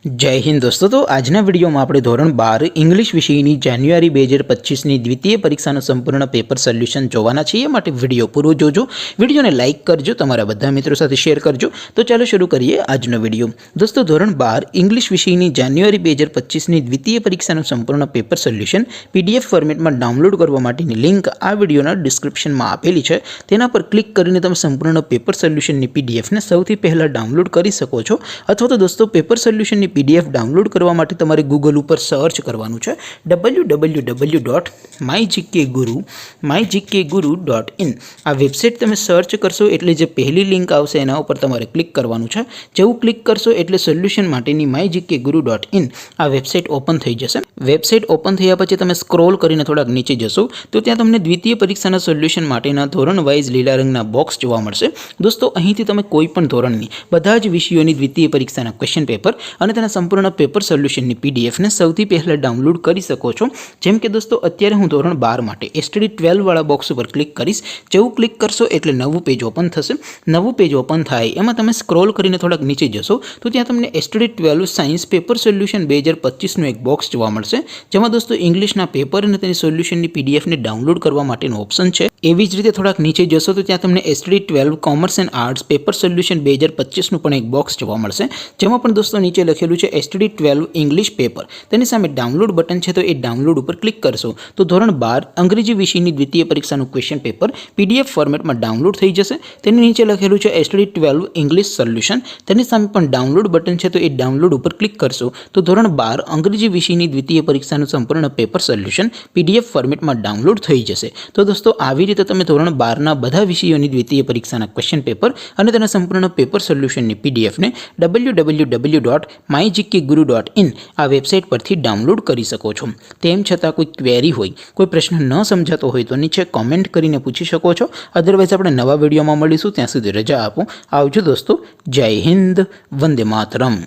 जय हिंद दोस्तों। तो આજના વિડીયોમાં આપણે ધોરણ 12 ઇંગ્લિશ વિષયની જાન્યુઆરી 2025ની દ્વિતીય પરીક્ષાનું સંપૂર્ણ પેપર સોલ્યુશન જોવાના છીએ। માટે વિડીયો પૂરો જોજો, વિડીયોને લાઇક કરજો, તમારા બધા મિત્રો સાથે શેર કરજો। તો ચાલો શરૂ કરીએ આજનો વિડીયો। દોસ્તો ધોરણ 12 ઇંગ્લિશ વિષયની જાન્યુઆરી 2025ની દ્વિતીય પરીક્ષાનું સંપૂર્ણ પેપર સોલ્યુશન પીડીએફ ફોર્મેટમાં ડાઉનલોડ કરવા માટેની લિંક આ વિડીયોના ડિસ્ક્રિપ્શનમાં આપેલી છે। તેના પર ક્લિક કરીને તમે સંપૂર્ણ પેપર સોલ્યુશનની પીડીએફને સૌથી પહેલા ડાઉનલોડ કરી શકો છો। અથવા તો દોસ્તો પેપર સોલ્યુશનની पीडीएफ डाउनलॉड करवा माटे तमारे गूगल पर सर्च करवानुं छे www.mygkguru.in। आ वेबसाइट तमे सर्च करशो एटले जे पहली लिंक आवशे एना पर तमारे क्लिक करवानुं छे। जेवुं क्लिक करशो एटले सोल्यूशन माटेनी mygkguru.in आ वेबसाइट ओपन थई जशे। वेबसाइट ओपन थया पछी तमे स्क्रॉल करीने थोड़ा नीचे जशो तो त्यां तमने द्वितीय परीक्षाना सोल्यूशन माटेना धोरण वाइज लीला रंगना बॉक्स जोवा मळशे। दोस्तों અહીંથી તમે કોઈ પણ ધોરણની બધા જ વિષયોની દ્વિતીય પરીક્ષાના ક્વેશ્ચન પેપર અને તેના સંપૂર્ણ પેપર સોલ્યુશનની પીડીએફ ને સૌથી પહેલા ડાઉનલોડ કરી શકો છો। જેમ કે દોસ્તો અત્યારે હું ધોરણ 12 માટે એસટીડી 12 વાળા બોક્સ ઉપર ક્લિક કરીશ। જેવું ક્લિક કરશો એટલે નવું પેજ ઓપન થશે। નવું પેજ ઓપન થાય એમાં તમે સ્ક્રોલ કરીને થોડાક નીચે જશો તો ત્યાં તમને એસટીડી 12 સાયન્સ પેપર સોલ્યુશન 2025 નું એક બોક્સ જોવા મળશે। જેમાં દોસ્તો ઇંગ્લિશના પેપર અને તેની સોલ્યુશનની પીડીએફ ને ડાઉનલોડ કરવા માટેનો ઓપ્શન છે। એવી જ રીતે થોડાક નીચે જશો તો ત્યાં તમને STD 12 commerce and arts paper solution 2025 નું પણ એક બોક્સ જોવા મળશે। જેમાં પણ દોસ્તો નીચે લખેલું છે एसटीडी 12 इंग्लिश पेपर। तेनी सामे डाउनलॉड बटन है तो ये डाउनलॉड पर क्लिक करशो तो धोरण 12 अंग्रेजी विषयनी द्वितीय परीक्षाનું क्वेश्चन पेपर पीडीएफ फॉर्मेट में डाउनलॉड थई जशे। तेनी नीचे लखेलुं छे एसटीडी 12 इंग्लिश सोल्यूशन। तेनी सामे पण डाउनलॉड बटन है तो ये डाउनलॉड पर क्लिक करशो तो धोरण 12 अंग्रेजी विषयनी द्वितीय परीक्षाનું संपूर्ण पेपर सोल्यूशन पीडीएफ फॉर्मेट में डाउनलॉड थई जशे। तो दोस्तों આવી રીતે તમે ધોરણ 12 ના બધા વિષયોની દ્વિતીય પરીક્ષાના ક્વેશ્ચન પેપર અને તેના સંપૂર્ણ પેપર સોલ્યુશનની પીડીએફ ને www.mygkguru.in आ वेबसाइट पर डाउनलॉड करी सको छो। तेम छतां कोई क्वेरी होय, कोई प्रश्न न समझातो होय तो नीचे कॉमेंट करीने पूछी शको छो। अदरवाइज आपणे नवा विडियोमां मळीशुं, त्यां सुधी रजा आपो। आवजो दोस्तों। जय हिंद, वंदे मातरम।